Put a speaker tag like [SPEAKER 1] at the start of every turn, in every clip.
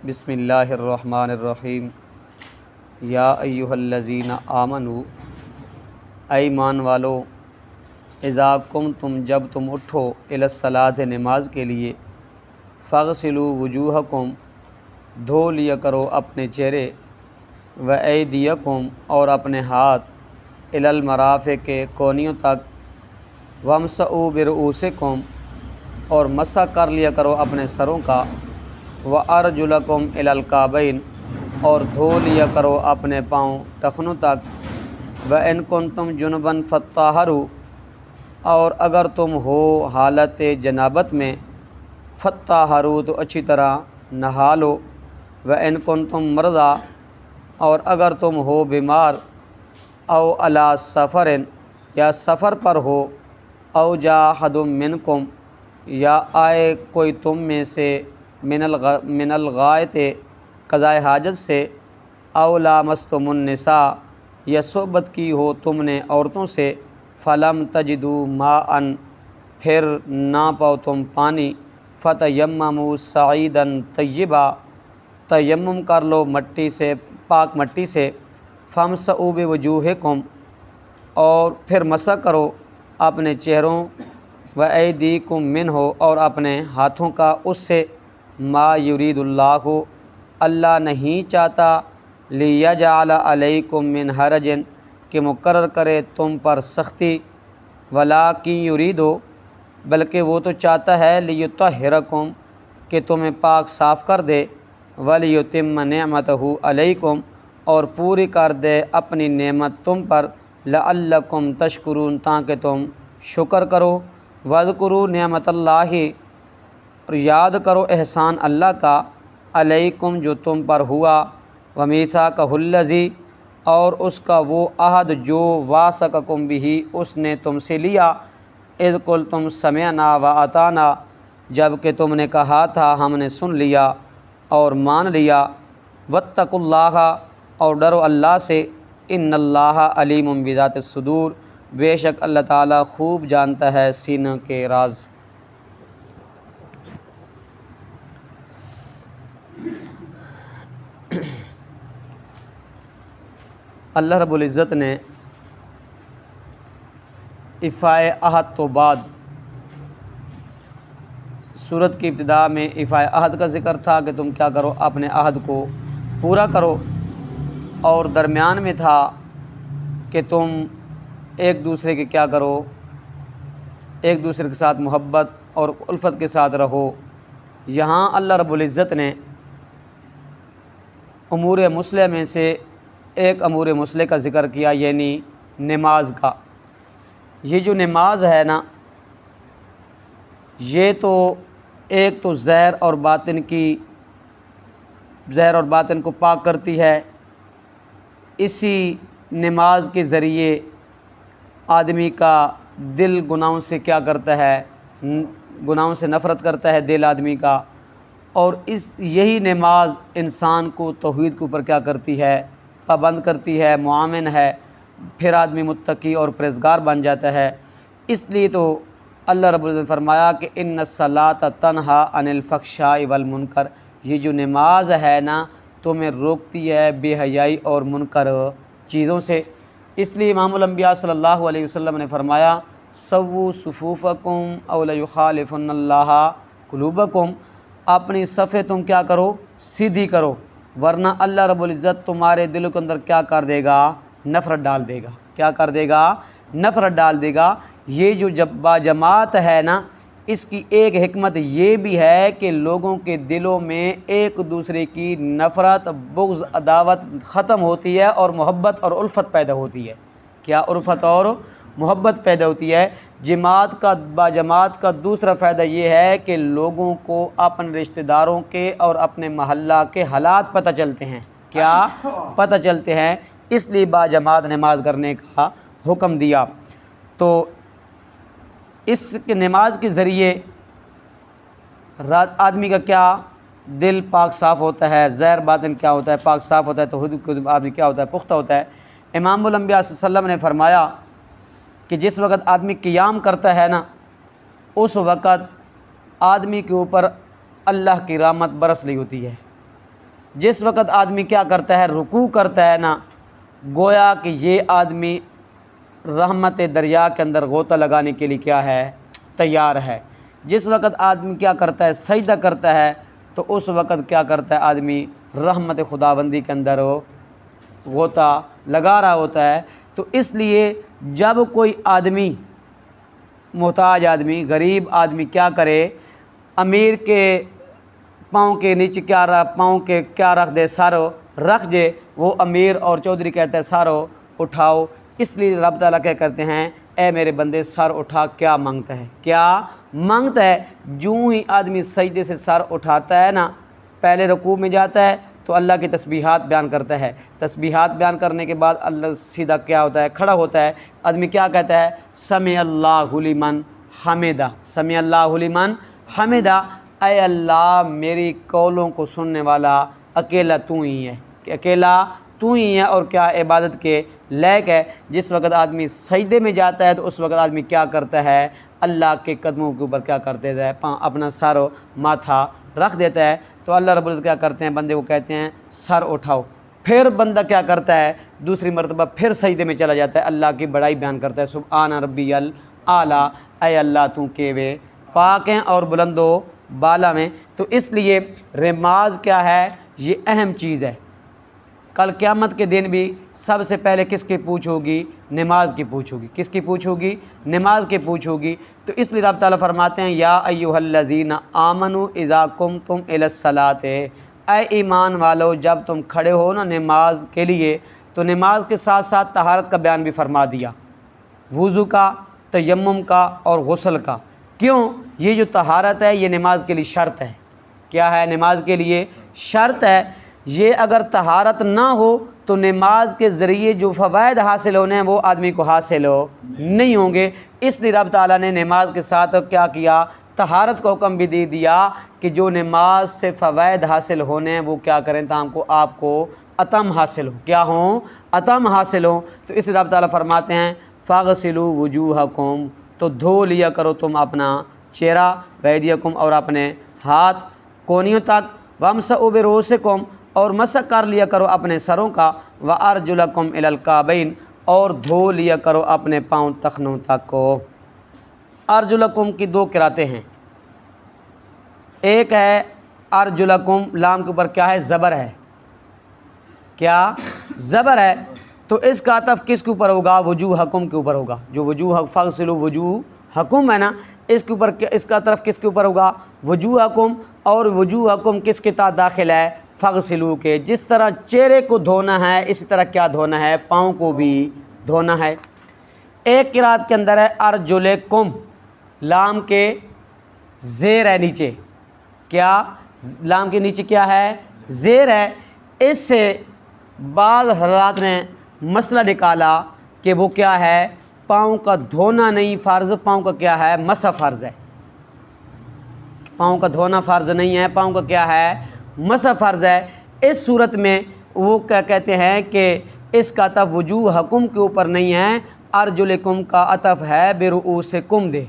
[SPEAKER 1] بسم اللہ الرحمن الرحیم۔ یا ایہا الذین آمنو، اے ایمان والو، اذا قمتم، جب تم اٹھو، الی الصلاۃ، نماز کے لیے، فاغسلوا وجوہکم، دھو لیا کرو اپنے چہرے، وایدیکم، اور اپنے ہاتھ، الی المرافق، کونیوں تک، وامسحوا برؤوسکم، اور مسح کر لیا کرو اپنے سروں کا، وارجلکم الی الکعبین، اور دھو لیا کرو اپنے پاؤں ٹخنوں تک، وان کنتم جنبا فطہروا، اور اگر تم ہو حالت جنابت میں، فطہروا، تو اچھی طرح نہا لو، وان کنتم مرضی، اور اگر تم ہو بیمار، او علی سفر، یا سفر پر ہو، او جاء احد منکم، یا آئے کوئی تم میں سے، من الغائط، قضائے حاجت سے، او لامستم النساء، یا صحبت کی ہو تم نے عورتوں سے، فلم تجدوا ماء، پھر نہ پاؤ تم پانی، فتیمموا صعیدا طیبا، تیمم کر لو مٹی سے، پاک مٹی سے، فامسحوا بوجوہکم، اور پھر مسح کرو اپنے چہروں، وایدیکم منہ، اور اپنے ہاتھوں کا اس سے، ما یرید اللہ، اللہ نہیں چاہتا، لیجعل علیکم من حرج، کہ مقرر کرے تم پر سختی، ولکن یرید، بلکہ وہ تو چاہتا ہے، لیطہرکم، کہ تمہیں پاک صاف کر دے، ولیتم نعمتہ علیکم، اور پوری کر دے اپنی نعمت تم پر، لعلکم تشکرون، تاکہ تم شکر کرو، واذکروا نعمت اللہ، اور یاد کرو احسان اللہ کا، علیکم، جو تم پر ہوا، ومیثاقہ الذی، اور اس کا وہ عہد جو واثقکم بہ، اس نے تم سے لیا، اذ قلتم سمعنا واطعنا، جب کہ تم نے کہا تھا ہم نے سن لیا اور مان لیا، واتقوا اللہ، اور ڈرو اللہ سے، ان اللہ علیم بذات الصدور، بے شک اللہ تعالیٰ خوب جانتا ہے سینوں کے راز۔ اللہ رب العزت نے ایفائے عہد تو بعد، سورت کی ابتدا میں ایفائے عہد کا ذکر تھا کہ تم کیا کرو، اپنے عہد کو پورا کرو، اور درمیان میں تھا کہ تم ایک دوسرے کے کیا کرو، ایک دوسرے کے ساتھ محبت اور الفت کے ساتھ رہو۔ یہاں اللہ رب العزت نے امور مسلح میں سے ایک امور مسلح کا ذکر کیا، یعنی نماز کا۔ یہ جو نماز ہے نا، یہ تو ایک تو ظاہر اور باطن کو پاک کرتی ہے، اسی نماز کے ذریعے آدمی کا دل گناہوں سے کیا کرتا ہے، گناہوں سے نفرت کرتا ہے دل آدمی کا، اور یہی نماز انسان کو توحید کے اوپر کیا کرتی ہے، پابند کرتی ہے، معاون ہے، پھر آدمی متقی اور پرہیزگار بن جاتا ہے۔ اس لیے تو اللہ رب العزت نے فرمایا کہ ان الصلاۃ تنہی عن الفحشاء والمنکر، یہ جو نماز ہے نا تمہیں روکتی ہے بے حیائی اور منکر چیزوں سے۔ اس لیے امام الانبیاء صلی اللہ علیہ وسلم نے فرمایا، سووا صفوفکم او لیخالفن اللہ قلوبکم، اپنی صفیں تم کیا کرو، سیدھی کرو، ورنہ اللہ رب العزت تمہارے دلوں کے اندر کیا کر دے گا، نفرت ڈال دے گا، کیا کر دے گا، نفرت ڈال دے گا۔ یہ جو باجماعت ہے نا، اس کی ایک حکمت یہ بھی ہے کہ لوگوں کے دلوں میں ایک دوسرے کی نفرت، بغض، عداوت ختم ہوتی ہے، اور محبت اور الفت پیدا ہوتی ہے۔ کیا الفت اور محبت پیدا ہوتی ہے۔ باجماعت کا دوسرا فائدہ یہ ہے کہ لوگوں کو اپنے رشتہ داروں کے اور اپنے محلہ کے حالات پتہ چلتے ہیں، کیا پتہ چلتے ہیں، اس لیے باجماعت نماز کرنے کا حکم دیا۔ تو اس نماز کے ذریعے آدمی کا کیا، دل پاک صاف ہوتا ہے، ظاہر باطن کیا ہوتا ہے، پاک صاف ہوتا ہے، توحید آدمی کیا ہوتا ہے، پختہ ہوتا ہے۔ امام الانبیاء صلی اللہ علیہ وسلم نے فرمایا کہ جس وقت آدمی قیام کرتا ہے نا، اس وقت آدمی کے اوپر اللہ کی رحمت برس رہی ہوتی ہے، جس وقت آدمی کیا کرتا ہے رکوع کرتا ہے نا، گویا کہ یہ آدمی رحمت دریا کے اندر غوطہ لگانے کے لیے کیا ہے تیار ہے۔ جس وقت آدمی کیا کرتا ہے سجدہ کرتا ہے تو اس وقت کیا کرتا ہے آدمی رحمت خداوندی کے اندر غوطہ لگا رہا ہوتا ہے۔ تو اس لیے جب کوئی آدمی محتاج آدمی غریب آدمی کیا کرے، امیر کے پاؤں کے نیچے پاؤں کے کیا رکھ دے، سر رکھ دے، وہ امیر اور چودھری کہتا ہے سر اٹھاؤ۔ اس لیے رب تعالیٰ کیا کرتے ہیں، اے میرے بندے سر اٹھا، کیا مانگتا ہے، کیا مانگتا ہے۔ جوں ہی آدمی سجدے سے سر اٹھاتا ہے نا، پہلے رکوع میں جاتا ہے تو اللہ کی تسبیحات بیان کرتا ہے، تسبیحات بیان کرنے کے بعد اللہ سیدھا کیا ہوتا ہے کھڑا ہوتا ہے، آدمی کیا کہتا ہے سمع اللہ لمن حمدہ، سمع اللہ لمن حمدہ، اے اللہ میری قولوں کو سننے والا اکیلا تو ہی ہے، کہ اکیلا تو ہی ہے اور کیا عبادت کے لائق ہے۔ جس وقت آدمی سجدے میں جاتا ہے تو اس وقت آدمی کیا کرتا ہے، اللہ کے قدموں کے اوپر کیا کرتے ہے، اپنا سر و ماتھا رکھ دیتا ہے۔ تو اللہ رب العزت کیا کرتے ہیں، بندے کو کہتے ہیں سر اٹھاؤ، پھر بندہ کیا کرتا ہے دوسری مرتبہ پھر سجدے میں چلا جاتا ہے، اللہ کی بڑائی بیان کرتا ہے، سبحان ربی الاعلیٰ، اے اللہ تو کے وے پاک ہیں اور بلند و بالا میں۔ تو اس لیے نماز کیا ہے، یہ اہم چیز ہے۔ کل قیامت کے دن بھی سب سے پہلے کس کی پوچھ ہوگی، نماز کی پوچھ ہوگی، کس کی پوچھ ہوگی، نماز کی پوچھ ہوگی۔ تو اس لیے رب تعالیٰ فرماتے ہیں یا ایھا الذین آمنوا اذا قمتم الی الصلاۃ، اے ایمان والو جب تم کھڑے ہو نا نماز کے لیے، تو نماز کے ساتھ ساتھ طہارت کا بیان بھی فرما دیا، وضو کا، تیمم کا اور غسل کا۔ کیوں؟ یہ جو طہارت ہے یہ نماز کے لیے شرط ہے۔ کیا ہے؟ نماز کے لیے شرط ہے۔ یہ اگر طہارت نہ ہو تو نماز کے ذریعے جو فوائد حاصل ہونے ہیں وہ آدمی کو حاصل نہیں ہوں گے۔ اس لیے رب تعالیٰ نے نماز کے ساتھ کیا کیا، طہارت کا حکم بھی دے دیا کہ جو نماز سے فوائد حاصل ہونے ہیں وہ کیا کریں تاہم کو آپ کو عطم حاصل ہو، کیا ہوں، عطم حاصل ہو۔ تو اس لیے رب تعالیٰ فرماتے ہیں فاغسلوا وجوہکم، تو دھو لیا کرو تم اپنا چہرہ، ویدیکم اور اپنے ہاتھ کونیوں تک، وامسحوا برؤوسکم اور مسح کر لیا کرو اپنے سروں کا، وارجلکم الی الکعبین اور دھو لیا کرو اپنے پاؤں تخنوں تک کو۔ ارجلکم کی دو قراتیں ہیں، ایک ہے ارجلکم لام کے اوپر کیا ہے زبر ہے، کیا زبر ہے، تو اس کا عطف کس کے اوپر ہوگا، وجوہکم کے اوپر ہوگا۔ جو وجوہ فاغسلوا وجوہکم ہے نا، اس کے اوپر اس کا طرف کس کے اوپر ہوگا، وجوہکم، اور وجوہکم کس کے تحت داخل ہے، فاغسلوا کے۔ جس طرح چہرے کو دھونا ہے اسی طرح کیا دھونا ہے، پاؤں کو بھی دھونا ہے۔ ایک قرات کے اندر ہے ارجلکم، لام کے زیر ہے نیچے، کیا لام کے نیچے کیا ہے، زیر ہے۔ اس سے بعض حضرات نے مسئلہ نکالا کہ وہ کیا ہے، پاؤں کا دھونا نہیں فرض، پاؤں کا کیا ہے، مسح فرض ہے۔ پاؤں کا دھونا فرض نہیں ہے، پاؤں کا کیا ہے، مسح فرض ہے۔ اس صورت میں وہ کیا کہتے ہیں کہ اس کا عطف وجوہکم کے اوپر نہیں ہے، ارجلکم کا عطف ہے برؤوسکم دے،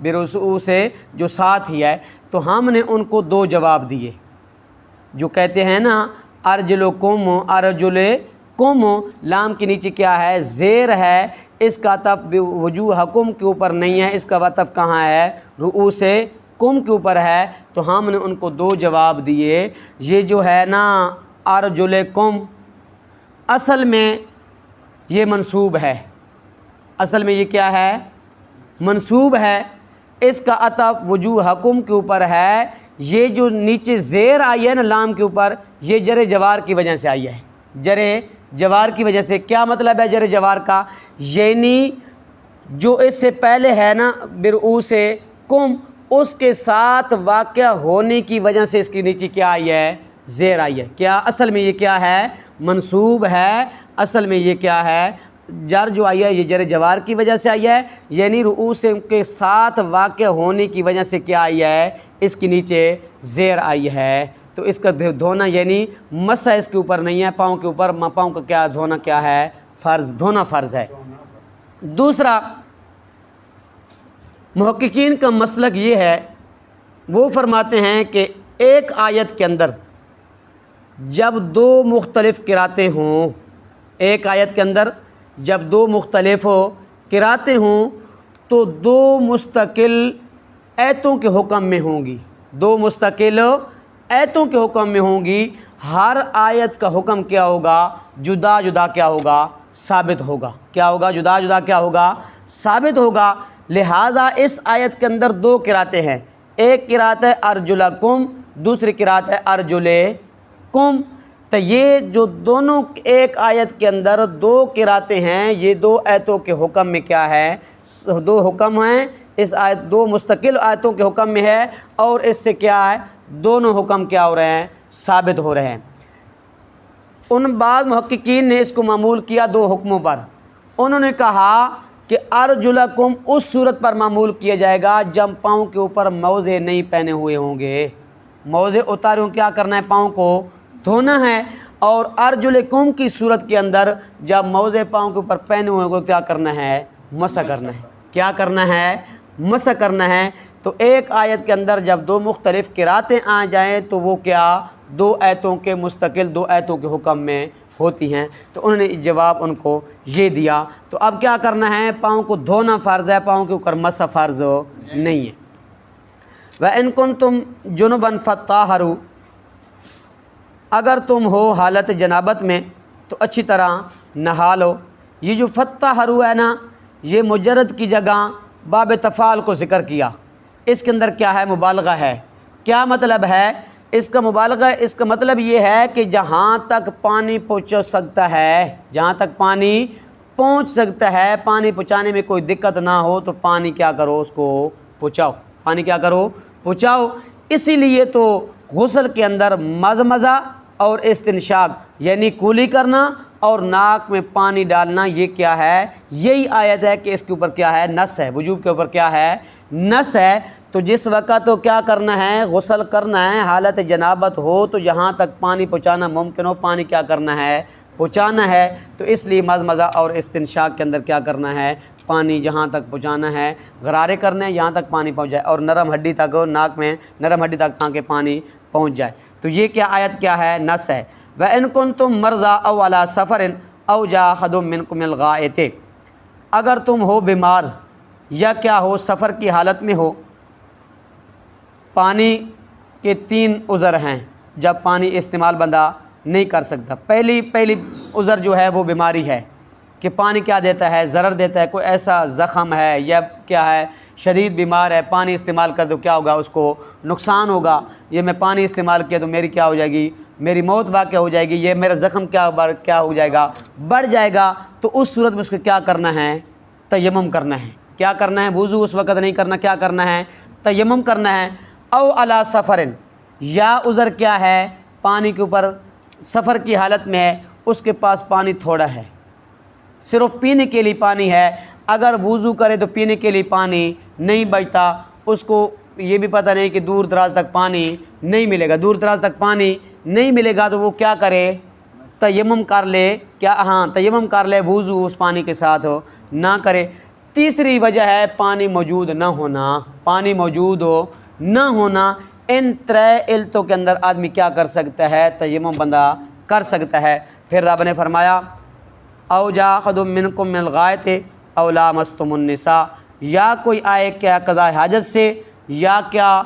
[SPEAKER 1] برؤوس سے جو ساتھ ہی ہے۔ تو ہم نے ان کو دو جواب دیے، جو کہتے ہیں نا ارجلکم ارجلکم، لام کے نیچے کیا ہے، زیر ہے، اس کا عطف وجوہکم کے اوپر نہیں ہے، اس کا عطف کہاں ہے، رؤوسکم کے اوپر ہے۔ تو ہم نے ان کو دو جواب دیے۔ یہ جو ہے نا ارجلکم، اصل میں یہ منصوب ہے، اصل میں یہ کیا ہے، منصوب ہے۔ اس کا عطف وجوہکم کے اوپر ہے۔ یہ جو نیچے زیر آئی ہے نا لام کے اوپر، یہ جر جوار کی وجہ سے آئی ہے، جر جوار کی وجہ سے۔ کیا مطلب ہے جر جوار کا، یعنی جو اس سے پہلے ہے نا برؤوسکم، اس کے ساتھ واقع ہونے کی وجہ سے اس کی نیچے کیا آئی ہے، زیر آئی ہے۔ کیا اصل میں یہ کیا ہے، منصوب ہے، اصل میں یہ کیا ہے، جر جو آئی ہے یہ جر جوار کی وجہ سے آئی ہے، یعنی رؤوس کے ساتھ واقع ہونے کی وجہ سے کیا آئی ہے، اس کی نیچے زیر آئی ہے۔ تو اس کا دھونا یعنی مسح اس کے اوپر نہیں ہے، پاؤں کے اوپر، پاؤں کا کیا دھونا کیا ہے، فرض، دھونا فرض ہے۔ دوسرا محققین کا مسلک یہ ہے، وہ فرماتے ہیں کہ ایک آیت کے اندر جب دو مختلف قراتیں ہوں، ایک آیت کے اندر جب دو مختلف قراتیں ہوں تو دو مستقل ایتوں کے حکم میں ہوں گی، دو مستقل ایتوں کے حکم میں ہوں گی۔ ہر آیت کا حکم کیا ہوگا؟ جدا جدا کیا ہوگا؟ ثابت ہوگا۔ کیا ہوگا؟ جدا جدا کیا ہوگا؟ ثابت ہوگا۔ لہذا اس آیت کے اندر دو قراتیں ہیں، ایک قرات ہے ارجلکم، دوسری قرات ہے ارجلکم۔ تو یہ جو دونوں ایک آیت کے اندر دو قراتیں ہیں، یہ دو آیتوں کے حکم میں کیا ہے؟ دو حکم ہیں، اس آیت دو مستقل آیتوں کے حکم میں ہے، اور اس سے کیا ہے؟ دونوں حکم کیا ہو رہے ہیں؟ ثابت ہو رہے ہیں۔ ان بعض محققین نے اس کو معمول کیا دو حکموں پر۔ انہوں نے کہا کہ ارجلکم اس صورت پر معمول کیا جائے گا جب پاؤں کے اوپر موزے نہیں پہنے ہوئے ہوں گے، موزے اتارے ہوں، کیا کرنا ہے؟ پاؤں کو دھونا ہے۔ اور ارجلکم کی صورت کے اندر جب موزے پاؤں کے اوپر پہنے ہوئے ہوں گے کیا کرنا ہے؟ مسح کرنا ہے۔ کیا کرنا ہے؟ مسح کرنا ہے۔ تو ایک آیت کے اندر جب دو مختلف قراتیں آ جائیں تو وہ کیا؟ دو آیتوں کے مستقل دو آیتوں کے حکم میں ہوتی ہیں۔ تو انہوں نے جواب ان کو یہ دیا۔ تو اب کیا کرنا ہے؟ پاؤں کو دھونا فرض ہے، پاؤں کے اوپر مسح فرض نہیں ہے۔ وَإِن كُنتُمْ جُنُبًا فَطَّهِّرُوا، اگر تم ہو حالت جنابت میں تو اچھی طرح نہا لو۔ یہ جو فَطَّهِرُوا ہے نا، یہ مجرد کی جگہ باب تفعال کو ذکر کیا، اس کے اندر کیا ہے؟ مبالغہ ہے۔ کیا مطلب ہے اس کا مبالغہ؟ اس کا مطلب یہ ہے کہ جہاں تک پانی پہنچ سکتا ہے، جہاں تک پانی پہنچ سکتا ہے، پانی پہنچانے میں کوئی دقت نہ ہو تو پانی کیا کرو؟ اس کو پہنچاؤ، پانی کیا کرو؟ پہنچاؤ۔ اسی لیے تو غسل کے اندر مزمزہ اور استنشاق یعنی کولی کرنا اور ناک میں پانی ڈالنا، یہ کیا ہے؟ یہی آیت ہے کہ اس کے اوپر کیا ہے؟ نص ہے، وجوب کے اوپر کیا ہے؟ نص ہے۔ تو جس وقت تو کیا کرنا ہے؟ غسل کرنا ہے، حالت جنابت ہو تو جہاں تک پانی پہنچانا ممکن ہو پانی کیا کرنا ہے؟ پہنچانا ہے۔ تو اس لیے مزمزہ اور استنشاق کے اندر کیا کرنا ہے؟ پانی جہاں تک پہنچانا ہے، غرارے کرنے ہیں یہاں تک پانی پہنچ جائے، اور نرم ہڈی تک، ناک میں نرم ہڈی تک تاکہ پانی پہنچ جائے۔ تو یہ کیا آیت کیا ہے؟ نص ہے۔ وَإِن كُنتُم مَرْضَىٰ أَوْ عَلَىٰ سَفَرٍ أَوْ جَاءَ أَحَدٌ مِّنكُمْ مِنَ الْغَائِطِ، اگر تم ہو بیمار یا کیا ہو سفر کی حالت میں ہو۔ پانی کے تین عذر ہیں جب پانی استعمال بندہ نہیں کر سکتا۔ پہلی عذر جو ہے وہ بیماری ہے کہ پانی کیا دیتا ہے؟ ضرر دیتا ہے، کوئی ایسا زخم ہے یا کیا ہے شدید بیمار ہے، پانی استعمال کر تو کیا ہوگا؟ اس کو نقصان ہوگا۔ یہ میں پانی استعمال کیا تو میری کیا ہو جائے گی؟ میری موت واقع ہو جائے گی، یہ میرا زخم کیا ہو جائے گا؟ بڑھ جائے گا۔ تو اس صورت میں اس کو کیا کرنا ہے؟ تیمم کرنا ہے۔ کیا کرنا ہے؟ وضو اس وقت نہیں کرنا، کیا کرنا ہے؟ تیمم کرنا ہے۔ او علی سفرن، یا عذر کیا ہے؟ پانی کے اوپر سفر کی حالت میں ہے، اس کے پاس پانی تھوڑا ہے، صرف پینے کے لیے پانی ہے، اگر وضو کرے تو پینے کے لیے پانی نہیں بچتا، اس کو یہ بھی پتہ نہیں کہ دور دراز تک پانی نہیں ملے گا، دور دراز تک پانی نہیں ملے گا تو وہ کیا کرے؟ تیمم کر لے۔ کیا؟ ہاں تیمم کر لے، وضو اس پانی کے ساتھ نہ کرے۔ تیسری وجہ ہے پانی موجود نہ ہونا، پانی موجود ہو نہ ہونا۔ ان ترے علتوں کے اندر آدمی کیا کر سکتا ہے؟ تیمم بندہ کر سکتا ہے۔ پھر رب نے فرمایا او جاء احد منکم من الغائط او لامستم النساء، یا کوئی آئے کیا قضاء حاجت سے یا کیا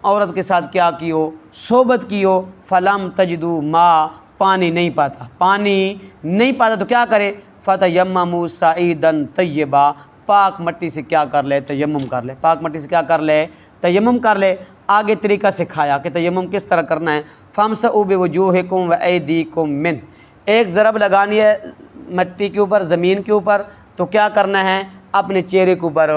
[SPEAKER 1] عورت کے ساتھ کیا کی ہو؟ صحبت کی ہو، فلم تجدوا ماء، پانی نہیں پاتا، پانی نہیں پاتا تو کیا کرے؟ فتیمموا صعیدا طیبا، پاک مٹی سے کیا کر لے؟ تیمم کر لے۔ پاک مٹی سے کیا کر لے؟ تیمم کر لے۔ آگے طریقہ سکھایا کہ تیمم کس طرح کرنا ہے۔ فامسحوا بوجوہکم وایدیکم منہ، ایک ضرب لگانی ہے مٹی کے اوپر، زمین کے اوپر، تو کیا کرنا ہے؟ اپنے چہرے کے اوپر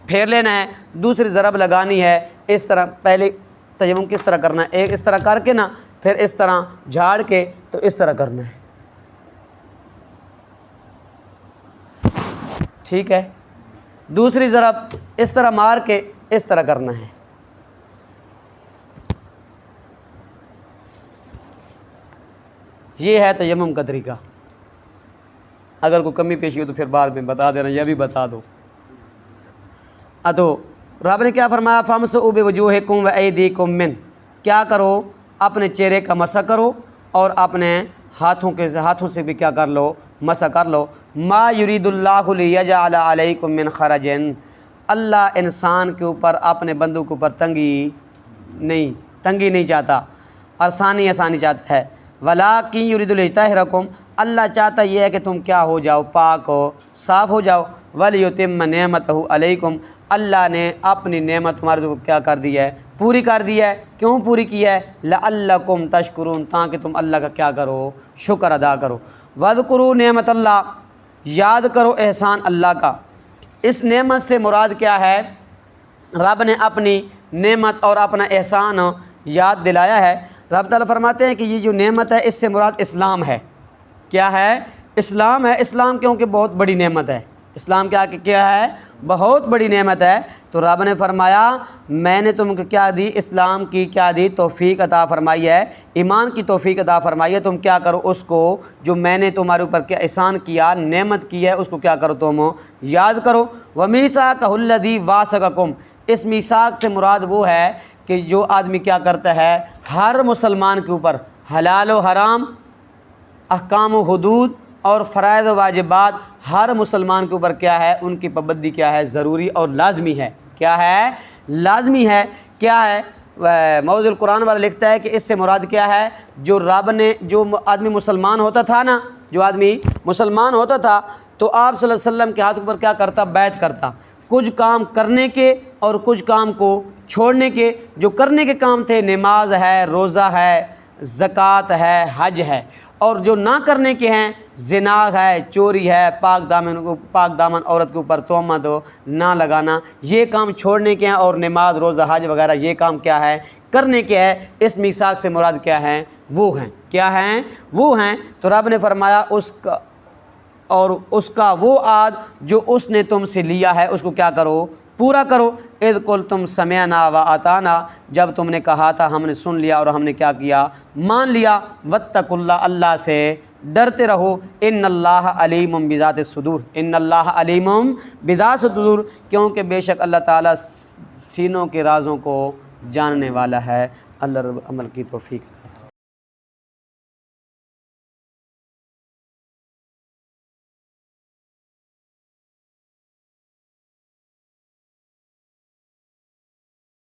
[SPEAKER 1] پھیر لینا ہے۔ دوسری ضرب لگانی ہے اس طرح۔ پہلے تیمم کس طرح کرنا ہے؟ ایک اس طرح کر کے نا، پھر اس طرح جھاڑ کے تو اس طرح کرنا ہے، ٹھیک ہے۔ دوسری ضرب اس طرح مار کے اس طرح کرنا ہے۔ یہ ہے تیمم کا طریقہ۔ اگر کوئی کمی پیشی ہو تو پھر بعد میں بتا دینا، یہ بھی بتا دو۔ تو رب نے کیا فرمایا؟ فامسحوا بوجوہکم وایدیکم منہ، کیا کرو؟ اپنے چہرے کا مسح کرو اور اپنے ہاتھوں سے بھی کیا کر لو، مسح کر لو۔ ما یرید اللہ لیجعل علیکم من خرج، اللہ انسان کے اوپر، اپنے بندوں کے اوپر تنگی نہیں چاہتا، آسانی چاہتا ہے۔ ولیکن یرید لیطہرکم، اللہ چاہتا یہ ہے کہ تم کیا ہو جاؤ، پاک ہو، صاف ہو جاؤ۔ ولیتم نعمتہ علیکم، اللہ نے اپنی نعمت تمہارے اوپر کیا کر دی ہے، پوری کر دی ہے۔ کیوں پوری کی ہے؟ لعلکم تشکرون، تاکہ تم اللہ کا کیا کرو، شکر ادا کرو۔ واذکروا نعمت اللہ، یاد کرو احسان اللہ کا۔ اس نعمت سے مراد کیا ہے؟ رب نے اپنی نعمت اور اپنا احسان یاد دلایا ہے۔ رب تعالیٰ فرماتے ہیں کہ یہ جو نعمت ہے اس سے مراد اسلام ہے۔ کیا ہے؟ اسلام ہے۔ اسلام کیونکہ بہت بڑی نعمت ہے۔ اسلام کیا ہے؟ بہت بڑی نعمت ہے۔ تو رب نے فرمایا میں نے تم کو کیا دی، اسلام کی کیا دی، توفیق عطا فرمائی ہے، ایمان کی توفیق عطا فرمائی ہے۔ تم کیا کرو، اس کو جو میں نے تمہارے اوپر کیا احسان کیا، نعمت کی ہے، اس کو کیا کرو، تم یاد کرو۔ وَمِيثَاقَهُ الَّذِي وَاثَقَكُمْ، اس میثاق سے مراد وہ ہے کہ جو آدمی کیا کرتا ہے، ہر مسلمان کے اوپر حلال و حرام، احکام و حدود اور فرائض و واجبات ہر مسلمان کے اوپر کیا ہے، ان کی پابندی کیا ہے، ضروری اور لازمی ہے۔ کیا ہے؟ لازمی ہے۔ کیا ہے؟ موضوع القرآن والا لکھتا ہے کہ اس سے مراد کیا ہے، جو رب نے، جو آدمی مسلمان ہوتا تھا نا، جو آدمی مسلمان ہوتا تھا تو آپ صلی اللہ علیہ وسلم کے ہاتھ پر کیا کرتا، بیعت کرتا، کچھ کام کرنے کے اور کچھ کام کو چھوڑنے کے۔ جو کرنے کے کام تھے، نماز ہے، روزہ ہے، زکوٰۃ ہے، حج ہے، اور جو نہ کرنے کے ہیں، زنا ہے، چوری ہے، پاک دامن عورت کے اوپر تہمت نہ لگانا، یہ کام چھوڑنے کے ہیں، اور نماز، روزہ، حج وغیرہ یہ کام کیا ہے، کرنے کے ہے۔ اس میثاق سے مراد کیا ہے، وہ ہیں، کیا ہیں، وہ ہیں۔ تو رب نے فرمایا اس کا وہ عہد جو اس نے تم سے لیا ہے، اس کو کیا کرو، پورا کرو۔ اذ قلتم سمعنا واطعنا، جب تم نے کہا تھا ہم نے سن لیا اور ہم نے کیا کیا، مان لیا۔ واتقوا اللہ، اللہ سے ڈرتے رہو۔ ان اللہ علیم بذات الصدور، ان اللہ علیم بذات الصدور، کیونکہ بے شک اللہ تعالیٰ سینوں کے رازوں کو جاننے والا ہے۔ اللہ رب عمل کی توفیق۔